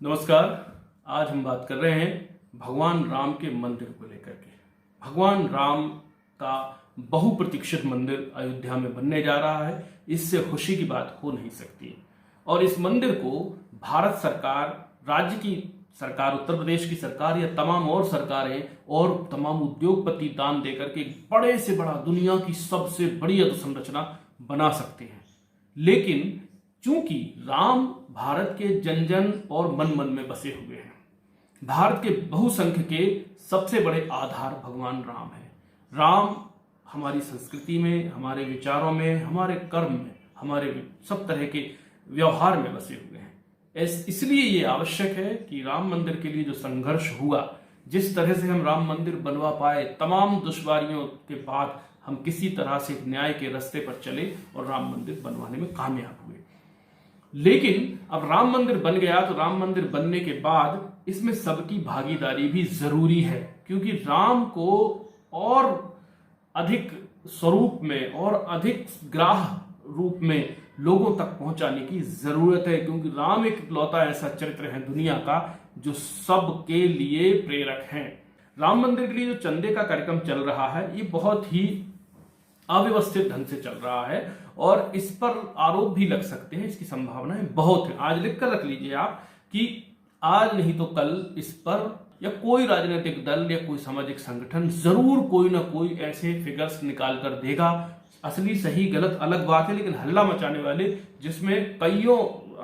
नमस्कार। आज हम बात कर रहे हैं भगवान राम के मंदिर को लेकर के। भगवान राम का बहुप्रतीक्षित मंदिर अयोध्या में बनने जा रहा है। इससे खुशी की बात हो नहीं सकती। और इस मंदिर को भारत सरकार, राज्य की सरकार, उत्तर प्रदेश की सरकार या तमाम और सरकारें और तमाम उद्योगपति दान देकर के एक बड़े से बड़ा, दुनिया की सबसे बड़ी अधोसंरचना बना सकते हैं। लेकिन चूंकि राम भारत के जन जन और मन मन में बसे हुए हैं, भारत के बहुसंख्य के सबसे बड़े आधार भगवान राम है। राम हमारी संस्कृति में, हमारे विचारों में, हमारे कर्म में, हमारे सब तरह के व्यवहार में बसे हुए हैं। इसलिए ये आवश्यक है कि राम मंदिर के लिए जो संघर्ष हुआ, जिस तरह से हम राम मंदिर बनवा पाए, तमाम दुश्वारियों के बाद हम किसी तरह से न्याय के रास्ते पर चले और राम मंदिर बनवाने में कामयाब हुए। लेकिन अब राम मंदिर बन गया, तो राम मंदिर बनने के बाद इसमें सबकी भागीदारी भी जरूरी है, क्योंकि राम को और अधिक स्वरूप में और अधिक ग्राह रूप में लोगों तक पहुंचाने की जरूरत है। क्योंकि राम एक इकलौता ऐसा चरित्र है दुनिया का जो सबके लिए प्रेरक है। राम मंदिर के लिए जो चंदे का कार्यक्रम चल रहा है, ये बहुत ही अव्यवस्थित ढंग से चल रहा है और इस पर आरोप भी लग सकते हैं। इसकी संभावनाएं बहुत है। आज लिख कर रख लीजिए आप कि आज नहीं तो कल इस पर या कोई राजनीतिक दल या कोई सामाजिक संगठन जरूर कोई ना कोई ऐसे फिगर्स निकाल कर देगा। असली सही गलत अलग बात है, लेकिन हल्ला मचाने वाले, जिसमें कईयों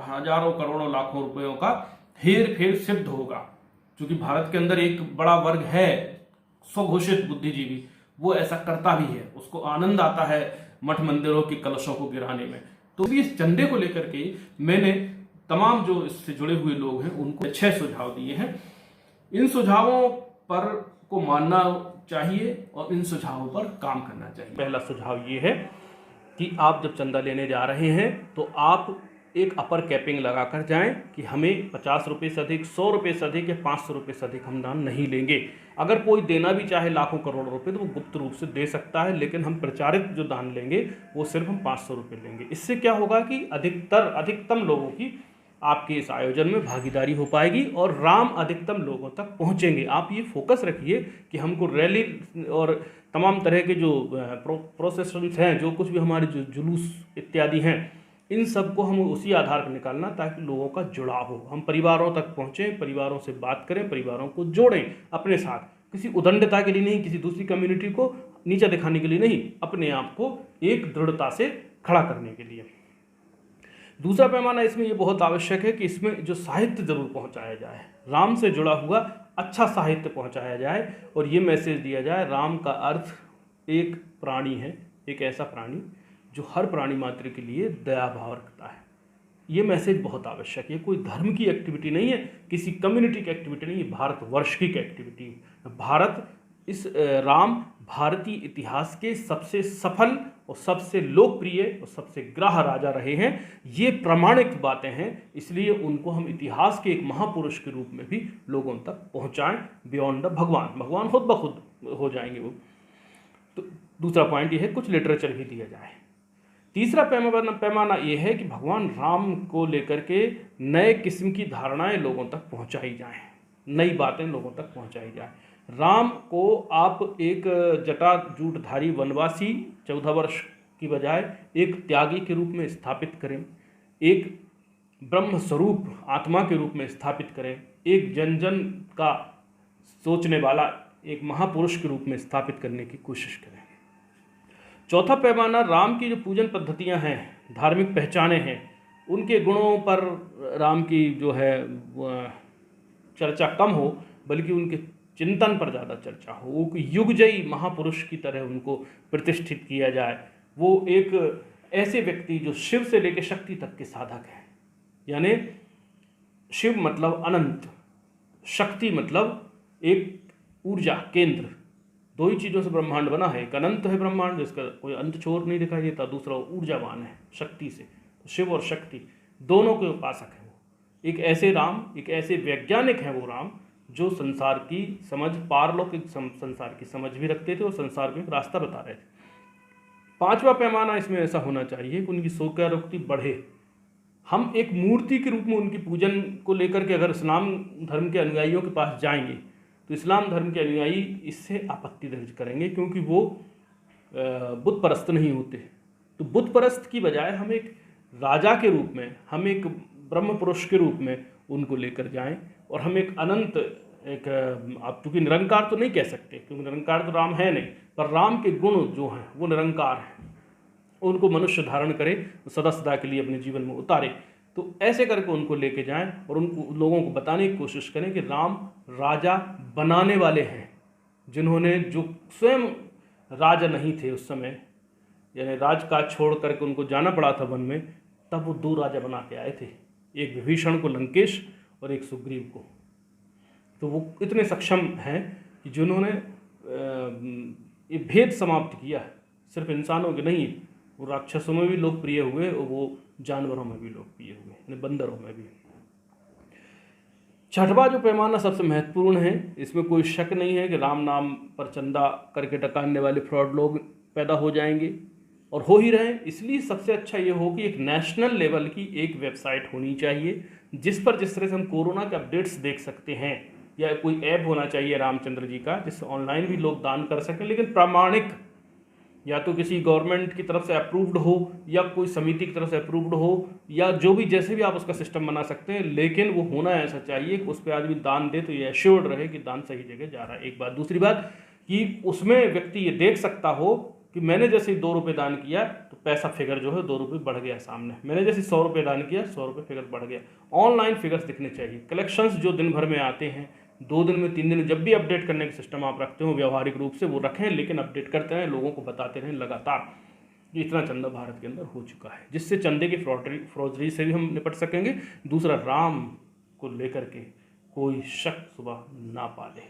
हजारों करोड़ों लाखों रुपयों का हेर फेर सिद्ध होगा। क्योंकि भारत के अंदर एक बड़ा वर्ग है स्वघोषित बुद्धिजीवी, वो ऐसा करता भी है, उसको आनंद आता है मठ मंदिरों के कलशों को गिराने में। तो इस चंदे को लेकर के मैंने तमाम जो इससे जुड़े हुए लोग हैं उनको 6 सुझाव दिए हैं। इन सुझावों पर को मानना चाहिए और इन सुझावों पर काम करना चाहिए। पहला सुझाव ये है कि आप जब चंदा लेने जा रहे हैं तो आप एक अपर कैपिंग लगाकर जाएं कि हमें 50 रुपये से अधिक, 100 रुपये से अधिक या 500 रुपये से अधिक हम दान नहीं लेंगे। अगर कोई देना भी चाहे लाखों करोड़ों रुपए तो वो गुप्त रूप से दे सकता है, लेकिन हम प्रचारित जो दान लेंगे वो सिर्फ हम 500 रुपये लेंगे। इससे क्या होगा कि अधिकतम लोगों की आपके इस आयोजन में भागीदारी हो पाएगी और राम अधिकतम लोगों तक पहुंचेंगे। आप ये फोकस रखिए कि हमको रैली और तमाम तरह के जो प्रोसेशंस हैं, जो कुछ भी हमारे जो जुलूस इत्यादि हैं, इन सब को हम उसी आधार पर निकालना ताकि लोगों का जुड़ाव हो। हम परिवारों तक पहुँचें, परिवारों से बात करें, परिवारों को जोड़ें अपने साथ। किसी उदंडता के लिए नहीं, किसी दूसरी कम्युनिटी को नीचा दिखाने के लिए नहीं, अपने आप को एक दृढ़ता से खड़ा करने के लिए। दूसरा पैमाना इसमें ये बहुत आवश्यक है कि इसमें जो साहित्य जरूर पहुंचाया जाए, राम से जुड़ा हुआ अच्छा साहित्य पहुंचाया जाए और ये मैसेज दिया जाए, राम का अर्थ एक प्राणी है, एक ऐसा प्राणी जो हर प्राणी मात्र के लिए दया भाव रखता है। ये मैसेज बहुत आवश्यक है। कोई धर्म की एक्टिविटी नहीं है, किसी कम्युनिटी की एक्टिविटी नहीं है, भारतवर्ष की एक्टिविटी है। राम भारतीय इतिहास के सबसे सफल और सबसे लोकप्रिय और सबसे ग्राह्य राजा रहे हैं। ये प्रमाणित बातें हैं, इसलिए उनको हम इतिहास के एक महापुरुष के रूप में भी लोगों तक पहुंचाएं। बियॉन्ड द भगवान खुद ब खुद हो जाएंगे वो। तो दूसरा पॉइंट ये है, कुछ लिटरेचर भी दिया जाए। तीसरा पैमाना ये है कि भगवान राम को लेकर के नए किस्म की धारणाएं लोगों तक पहुंचाई जाएं, नई बातें लोगों तक पहुंचाई जाएं। राम को आप एक जटाजूटधारी वनवासी 14 वर्ष की बजाय एक त्यागी के रूप में स्थापित करें, एक ब्रह्म स्वरूप आत्मा के रूप में स्थापित करें, एक जन जन का सोचने वाला एक महापुरुष के रूप में स्थापित करने की कोशिश करें। चौथा पैमाना, राम की जो पूजन पद्धतियां हैं, धार्मिक पहचाने हैं, उनके गुणों पर राम की जो है चर्चा कम हो, बल्कि उनके चिंतन पर ज़्यादा चर्चा हो। वो युगजयी महापुरुष की तरह उनको प्रतिष्ठित किया जाए। वो एक ऐसे व्यक्ति जो शिव से लेकर शक्ति तक के साधक हैं, यानी शिव मतलब अनंत, शक्ति मतलब एक ऊर्जा केंद्र। दो ही चीज़ों से ब्रह्मांड बना है, एक अनंत है ब्रह्मांड जिसका कोई अंत छोर नहीं दिखाई देता, दूसरा ऊर्जावान है शक्ति से। तो शिव और शक्ति दोनों के उपासक हैं वो। एक ऐसे राम, एक ऐसे वैज्ञानिक हैं वो राम, जो संसार की समझ, पारलौकिक संसार की समझ भी रखते थे और संसार में एक रास्ता बता रहे थे। पांचवा पैमाना इसमें ऐसा होना चाहिए कि उनकी स्वीकारोक्ति बढ़े। हम एक मूर्ति के रूप में उनकी पूजन को लेकर के अगर इस्लाम धर्म के अनुयायियों के पास जाएंगे तो इस्लाम धर्म के अनुयायी इससे आपत्ति दर्ज करेंगे, क्योंकि वो बुत परस्त नहीं होते। तो बुत परस्त की बजाय हम एक राजा के रूप में, हम एक ब्रह्म पुरुष के रूप में उनको लेकर जाएं, और हम एक अनंत, एक आप चूँकि निरंकार तो नहीं कह सकते क्योंकि निरंकार तो राम है नहीं, पर राम के गुण जो हैं वो निरंकार हैं, उनको मनुष्य धारण करे, सदा सदा के लिए अपने जीवन में उतारे। तो ऐसे करके उनको लेके जाएं और उनको लोगों को बताने की कोशिश करें कि राम राजा बनाने वाले हैं, जिन्होंने, जो स्वयं राजा नहीं थे उस समय, यानी राजकाज छोड़ करके उनको जाना पड़ा था वन में, तब वो 2 राजा बना के आए थे, एक विभीषण को लंकेश और एक सुग्रीव को। तो वो इतने सक्षम हैं कि जिन्होंने ये भेद समाप्त किया, सिर्फ इंसानों के नहीं, वो राक्षसों में भी लोकप्रिय हुए और वो जानवरों में भी लोकप्रिय हुए, यानी बंदरों में भी। छठवां जो पैमाना सबसे महत्वपूर्ण है, इसमें कोई शक नहीं है कि राम नाम पर चंदा करके डकाने वाले फ्रॉड लोग पैदा हो जाएंगे और हो ही रहे। इसलिए सबसे अच्छा ये हो कि एक नेशनल लेवल की एक वेबसाइट होनी चाहिए, जिस पर जिस तरह से हम कोरोना के अपडेट्स देख सकते हैं, या कोई ऐप होना चाहिए रामचंद्र जी का, जिससे ऑनलाइन भी लोग दान कर सकें, लेकिन प्रामाणिक, या तो किसी गवर्नमेंट की तरफ से अप्रूव्ड हो या कोई समिति की तरफ से अप्रूव्ड हो, या जो भी, जैसे भी आप उसका सिस्टम बना सकते हैं, लेकिन वो होना ऐसा चाहिए कि उस पर आदमी दान दे तो ये एश्योर्ड रहे कि दान सही जगह जा रहा है। एक बात। दूसरी बात कि उसमें व्यक्ति ये देख सकता हो कि मैंने जैसे 2 रुपये दान किया तो पैसा फिगर जो है 2 रुपये बढ़ गया सामने, मैंने जैसे 100 रुपये दान किया 100 रुपये फिगर बढ़ गया। ऑनलाइन फिगर्स दिखने चाहिए। कलेक्शंस जो दिन भर में आते हैं, 2 दिन में, 3 दिन में, जब भी अपडेट करने का सिस्टम आप रखते हो व्यवहारिक रूप से वो रखें, लेकिन अपडेट करते रहें, लोगों को बताते रहें लगातार कि इतना चंदा भारत के अंदर हो चुका है, जिससे चंदे की फ्रॉडरी से भी हम निपट सकेंगे। दूसरा, राम को लेकर के कोई शक सुबह ना पाले।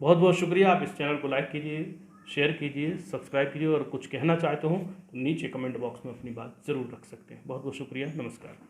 बहुत बहुत शुक्रिया। आप इस चैनल को लाइक कीजिए, शेयर कीजिए, सब्सक्राइब कीजिए, और कुछ कहना चाहते हो तो नीचे कमेंट बॉक्स में अपनी बात ज़रूर रख सकते हैं। बहुत बहुत शुक्रिया। नमस्कार।